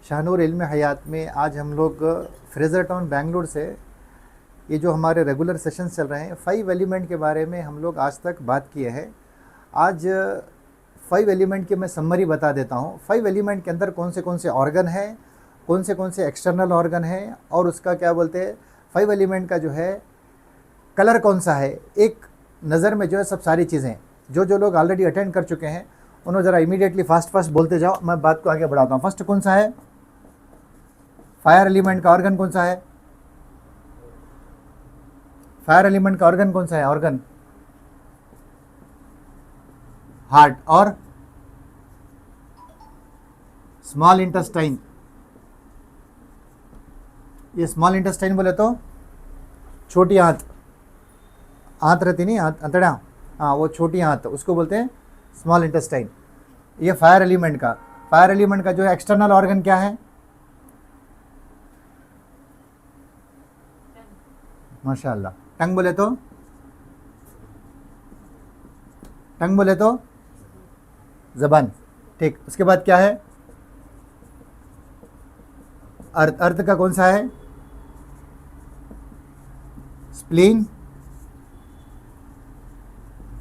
शाहनूर इल्म हयात में आज हम लोग फ्रेज़र टाउन बेंगलुरु से ये जो हमारे रेगुलर सेशंस चल रहे हैं 5 एलिमेंट के बारे में हम लोग आज तक बात किए हैं। आज 5 एलिमेंट की मैं समरी बता देता हूँ। 5 एलिमेंट के अंदर कौन से ऑर्गन हैं, कौन से एक्सटर्नल ऑर्गन हैं और उसका क्या बोलते हैं 5 एलिमेंट का जो है कलर कौन सा है। एक नज़र में जो है सब सारी चीज़ें जो लोग ऑलरेडी अटेंड कर चुके हैं उन्होंने ज़रा इमीडिएटली फास्ट बोलते जाओ, मैं बात को आगे बढ़ाता हूँ। फर्स्ट कौन सा है? फायर एलिमेंट का ऑर्गन कौन सा है? फायर एलिमेंट का ऑर्गन कौन सा है? ऑर्गन हार्ट और स्मॉल इंटेस्टाइन। ये स्मॉल इंटेस्टाइन बोले तो छोटी आंत रहती नहीं, अंतड़ा, हाँ वो छोटी आंत, उसको बोलते हैं स्मॉल इंटेस्टाइन। ये फायर एलिमेंट का जो है एक्सटर्नल ऑर्गन क्या है? माशाअल्लाह। टंग बोले तो ज़बान, ठीक। उसके बाद क्या है? अर्थ का कौन सा है? Spleen,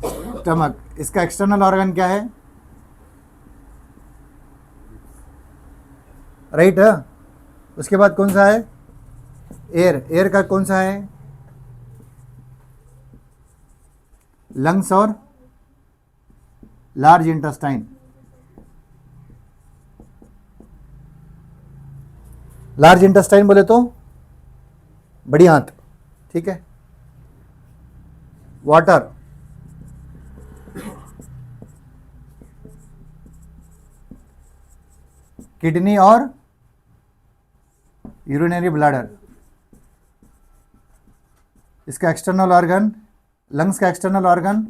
stomach. इसका एक्सटर्नल ऑर्गन क्या है? राइट है। उसके बाद कौन सा है? एयर का कौन सा है? लंग्स और लार्ज इंटेस्टाइन। लार्ज इंटेस्टाइन बोले तो बड़ी आंत, ठीक है। वाटर, किडनी और यूरिनरी ब्लैडर। इसका एक्सटर्नल ऑर्गन, लंग्स का एक्सटर्नल ऑर्गन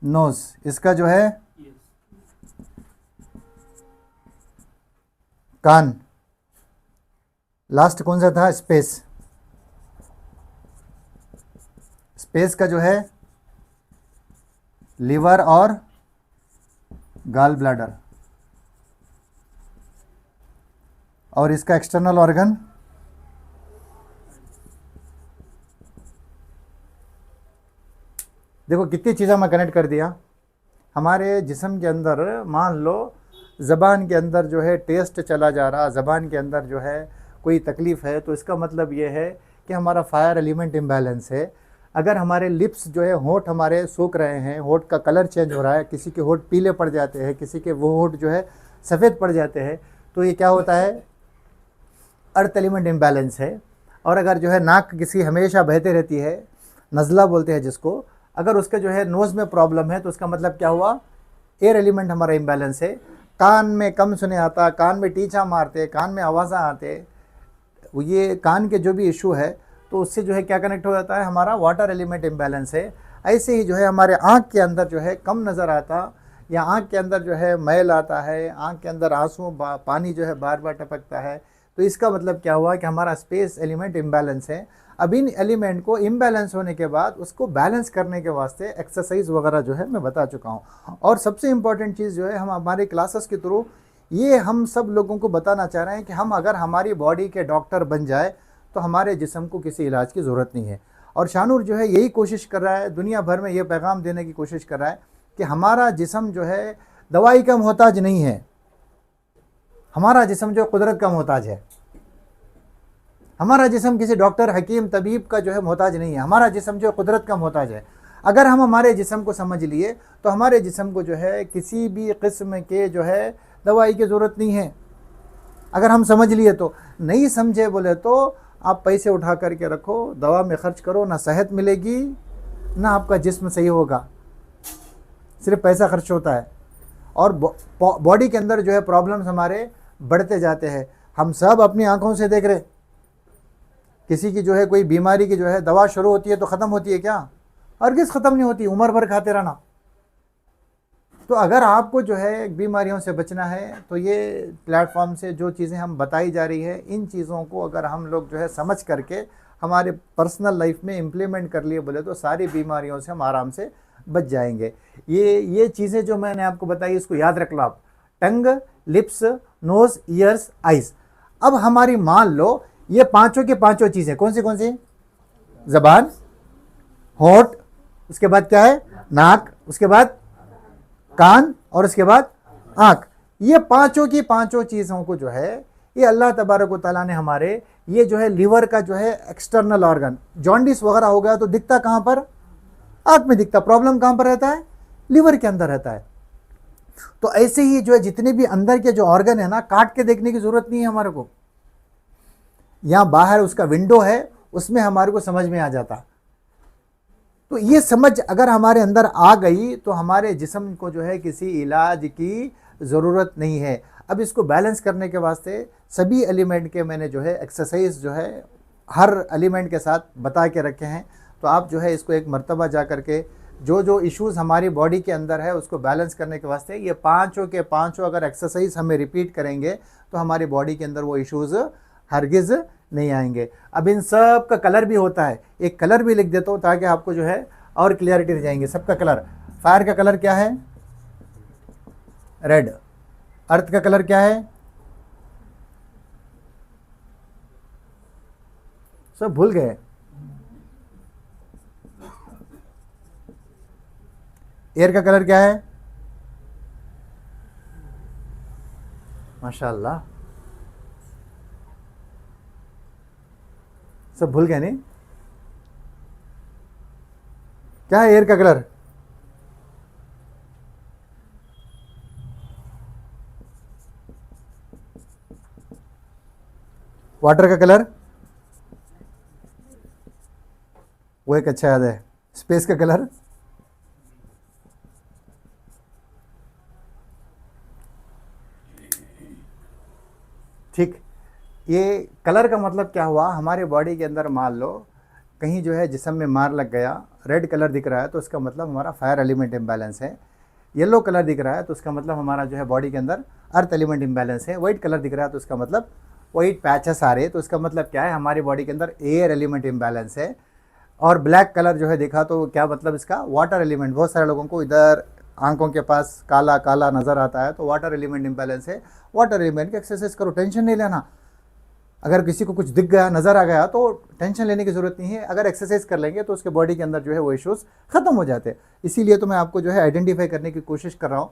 नोज। इसका जो है कान। लास्ट कौन सा था? स्पेस का जो है लिवर और गाल ब्लैडर। और इसका एक्सटर्नल ऑर्गन देखो कितनी चीज़ें मैं कनेक्ट कर दिया। हमारे जिस्म के अंदर मान लो ज़बान के अंदर जो है टेस्ट चला जा रहा, ज़बान के अंदर जो है कोई तकलीफ़ है, तो इसका मतलब ये है कि हमारा फायर एलिमेंट इम्बैलेंस है। अगर हमारे लिप्स जो है, होंठ हमारे सूख रहे हैं, होंठ का कलर चेंज हो रहा है, किसी के होंठ पीले पड़ जाते हैं, किसी के वो होंठ जो है सफ़ेद पड़ जाते हैं, तो ये क्या होता है? अर्थ एलिमेंट इम्बैलेंस है। और अगर जो है नाक किसी हमेशा बहते रहती है, नज़ला बोलते हैं जिसको, अगर उसके जो है नोज़ में प्रॉब्लम है तो उसका मतलब क्या हुआ? एयर एलिमेंट हमारा इम्बैलेंस है। कान में कम सुने आता, कान में टीछा मारते, कान में आवाज़ आते, ये कान के जो भी इशू है तो उससे जो है क्या कनेक्ट हो जाता है? हमारा वाटर एलिमेंट इम्बैलेंस है। ऐसे ही जो है हमारे आँख के अंदर जो है कम नज़र आता, या आँख के अंदर जो है मैल आता है, आँख के अंदर आंसू पानी जो है बार बार टपकता है, तो इसका मतलब क्या हुआ कि हमारा स्पेस एलिमेंट इम्बैलेंस है। अब इन एलिमेंट को इम्बैलेंस होने के बाद उसको बैलेंस करने के वास्ते एक्सरसाइज वगैरह जो है मैं बता चुका हूँ। और सबसे इम्पॉर्टेंट चीज़ जो है, हम हमारे क्लासेस के थ्रू ये हम सब लोगों को बताना चाह रहे हैं कि हम अगर हमारी बॉडी के डॉक्टर बन जाए तो हमारे जिस्म को किसी इलाज की ज़रूरत नहीं है। और शाहनूर जो है यही कोशिश कर रहा है, दुनिया भर में ये पैगाम देने की कोशिश कर रहा है कि हमारा जिस्म जो है दवाई का मोहताज नहीं है। हमारा जिस्म जो कुदरत का मोहताज है। हमारा जिस्म किसी डॉक्टर, हकीम, तबीब का जो है मोहताज नहीं है। हमारा जिस्म जो कुदरत का मोहताज है। अगर हम हमारे जिस्म को समझ लिए तो हमारे जिस्म को जो है किसी भी किस्म के जो है दवाई की ज़रूरत नहीं है। अगर हम समझ लिए तो। नहीं समझे बोले तो आप पैसे उठा करके रखो, दवा में ख़र्च करो, ना सेहत मिलेगी ना आपका जिस्म सही होगा, सिर्फ पैसा खर्च होता है। और बॉडी के अंदर जो है प्रॉब्लम्स हमारे बढ़ते जाते हैं। हम सब अपनी आंखों से देख रहे, किसी की जो है कोई बीमारी की जो है दवा शुरू होती है तो ख़त्म होती है क्या? हरगिज़ ख़त्म नहीं होती, उम्र भर खाते रहना। तो अगर आपको जो है बीमारियों से बचना है तो ये प्लेटफॉर्म से जो चीज़ें हम बताई जा रही है, इन चीज़ों को अगर हम लोग जो है समझ करके हमारे पर्सनल लाइफ में इम्प्लीमेंट कर लिए बोले तो सारी बीमारियों से हम आराम से बच जाएंगे। ये चीज़ें जो मैंने आपको बताई इसको याद रख लो आप। टंग, लिप्स, नोज, ईयर्स, आइज। अब हमारी मान लो ये पांचों की पांचों चीजें कौन सी? जबान, होंठ, उसके बाद क्या है नाक, उसके बाद कान और उसके बाद आंख। ये पांचों की पांचों चीजों को जो है ये अल्लाह तबारक व तआला ने हमारे ये जो है लीवर का जो है एक्सटर्नल ऑर्गन, जॉन्डिस वगैरह हो गया तो दिखता कहां पर? आंख में दिखता। प्रॉब्लम कहां पर रहता है? लीवर के अंदर रहता है। तो ऐसे ही जो है जितने भी अंदर के जो ऑर्गन है ना, काट के देखने की जरूरत नहीं है हमारे को। यहां बाहर उसका विंडो है, उसमें हमारे को समझ में आ जाता। तो ये समझ अगर हमारे अंदर आ गई तो हमारे जिस्म को जो है किसी इलाज की ज़रूरत नहीं है। अब इसको बैलेंस करने के वास्ते सभी एलिमेंट के मैंने जो है एक्सरसाइज जो है हर एलिमेंट के साथ बता के रखे हैं। तो आप जो है इसको एक मर्तबा जा कर के जो जो इश्यूज़ हमारी बॉडी के अंदर है उसको बैलेंस करने के वास्ते ये पांचों के पांचों अगर एक्सरसाइज हमें रिपीट करेंगे तो हमारी बॉडी के अंदर वो इश्यूज़ हरगिज़ नहीं आएंगे। अब इन सब का कलर भी होता है, एक कलर भी लिख देता हूँ ताकि आपको जो है और क्लियरिटी रह जाएंगे। सबका कलर, फायर का कलर क्या है? रेड। अर्थ का कलर क्या है? सब भूल गए। एयर का कलर क्या है? माशाअल्लाह, सब भूल गए नहीं? क्या है एयर का कलर? वाटर का कलर? वो एक अच्छा याद है। स्पेस का कलर? ठीक। ये कलर का मतलब क्या हुआ? हमारे बॉडी के अंदर मान लो कहीं जो है जिस्म में मार लग गया, रेड कलर दिख रहा है तो उसका मतलब हमारा फायर एलिमेंट इम्बैलेंस है। येलो कलर दिख रहा है तो उसका मतलब हमारा जो है बॉडी के अंदर अर्थ एलिमेंट इम्बैलेंस है। वाइट कलर दिख रहा है तो उसका मतलब वाइट पैचेस आ रहे हैं तो उसका मतलब क्या है? हमारी बॉडी के अंदर एयर एलिमेंट इम्बैलेंस है। और ब्लैक कलर जो है देखा तो क्या मतलब इसका? Water element. बहुत सारे लोगों को इधर आंखों के पास काला काला नज़र आता है तो वाटर एलिमेंट इम्बैलेंस है। वाटर एलिमेंट की एक्सरसाइज करो, टेंशन नहीं लेना। अगर किसी को कुछ दिख गया, नज़र आ गया तो टेंशन लेने की ज़रूरत नहीं है। अगर एक्सरसाइज कर लेंगे तो उसके बॉडी के अंदर जो है वो इश्यूज़ ख़त्म हो जाते हैं। इसीलिए तो मैं आपको जो है आइडेंटिफाई करने की कोशिश कर रहा हूँ,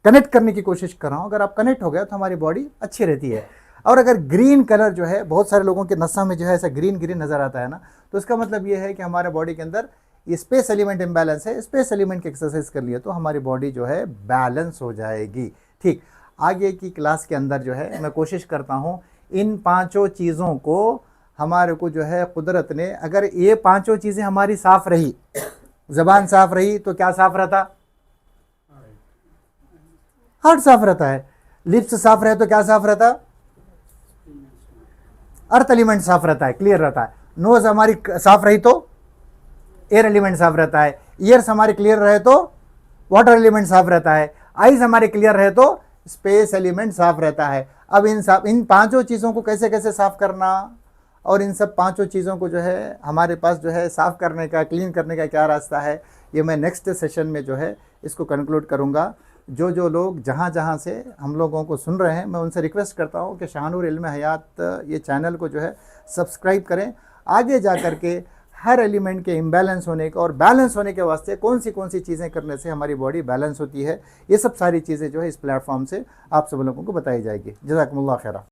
कनेक्ट करने की कोशिश कर रहा हूँ। अगर आप कनेक्ट हो गए तो हमारी बॉडी अच्छी रहती है। और अगर ग्रीन कलर जो है बहुत सारे लोगों के नसा में जो है ऐसा ग्रीन ग्रीन नज़र आता है ना, तो उसका मतलब ये है कि हमारे बॉडी के अंदर ये स्पेस एलिमेंट इम्बैलेंस है। स्पेस एलिमेंट की एक्सरसाइज कर लिए तो हमारी बॉडी जो है बैलेंस हो जाएगी। ठीक, आगे की क्लास के अंदर जो है मैं कोशिश करता हूँ इन पांचों चीज़ों को हमारे को जो है कुदरत ने, अगर ये पांचों चीज़ें हमारी साफ रही, ज़बान साफ रही तो क्या साफ रहता? हार्ट साफ रहता है। लिप्स साफ रहे तो क्या साफ रहता? अर्थ एलिमेंट साफ रहता है, क्लियर रहता है। नोज हमारी साफ रही तो एयर एलिमेंट साफ रहता है। ईयर्स हमारे क्लियर रहे तो वाटर एलिमेंट साफ रहता है। आइज हमारे क्लियर रहे तो स्पेस एलिमेंट साफ रहता है। अब इन पांचों चीज़ों को कैसे कैसे साफ करना और इन सब पांचों चीज़ों को जो है हमारे पास जो है साफ करने का, क्लीन करने का क्या रास्ता है, ये मैं नेक्स्ट सेशन में जो है इसको कंक्लूड करूँगा। जो जो लोग जहाँ जहाँ से हम लोगों को सुन रहे हैं, मैं उनसे रिक्वेस्ट करता हूँ कि शाहनूर इल्म हयात ये चैनल को जो है सब्सक्राइब करें। आगे जा कर के हर एलिमेंट के इम्बैलेंस होने का और बैलेंस होने के वास्ते कौन सी चीज़ें करने से हमारी बॉडी बैलेंस होती है, ये सब सारी चीज़ें जो है इस प्लेटफॉर्म से आप सब लोगों को बताई जाएगी। जज़ाकुमुल्लाह खैरा।